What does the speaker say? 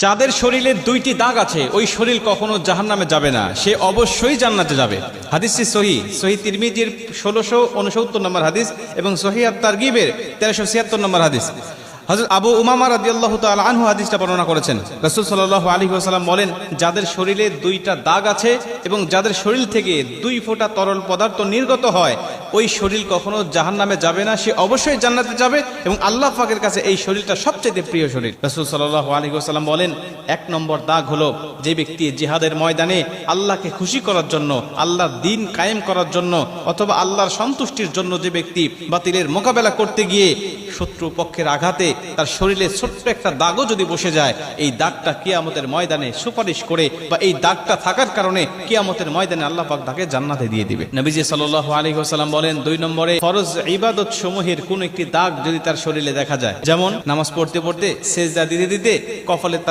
যাদের শরীরে দুইটি দাগ আছে ওই শরীর কখনো জাহান্নামে যাবে না, সে অবশ্যই জান্নাতে যাবে। হাদিসটি সহিহ তিরমিজির 1669 নম্বর হাদিস এবং সহিহ আত-তারগিবের 1376 নম্বর হাদিস। হযরত আবু উমামা রাদিয়াল্লাহু তাআলা আনহু হাদিসটা বর্ণনা করেছেন। রাসূল সাল্লাল্লাহু আলাইহি ওয়াসাল্লাম বলেন, যাদের শরীরে দুইটা দাগ আছে এবং যাদের শরীর থেকে 2 ফোঁটা তরল পদার্থ নির্গত হয় ওই শরীর কখনো জাহান্নামে যাবে না, সে অবশ্যই জান্নাতে যাবে এবং আল্লাহ পাকের কাছে এই শরীরটা সবচেয়ে প্রিয় শরীর। রাসূল সাল্লাল্লাহু আলাইহি ওয়াসাল্লাম বলেন, 1 নম্বর দাগ হলো যে ব্যক্তি জিহাদের ময়দানে আল্লাহকে খুশি করার জন্য, আল্লাহর দ্বীন কায়েম করার জন্য অথবা আল্লাহর সন্তুষ্টির জন্য যে ব্যক্তি বাতিলের মোকাবেলা করতে গিয়ে শত্রু পক্ষের আঘাতে তার শরীরে ছোট্ট একটা দাগও যদি বসে যায়, এই দাগটা কিয়ামতের ময়দানে সুপারিশ করে বা এই দাগটা থাকার কারণে কিয়ামতের ময়দানে আল্লাহ পাক তাকে জান্নাতে দিয়ে দিবে। নবীজি সাল্লাল্লাহু আলাইহি ওয়াসাল্লাম বলেন, 2 নম্বরে ফরজ ইবাদত সমূহের কোন একটি দাগ যদি তার শরীরে দেখা যায়, যেমন নামাজ পড়তে পড়তে সেজদা দিতে দিতে কপালে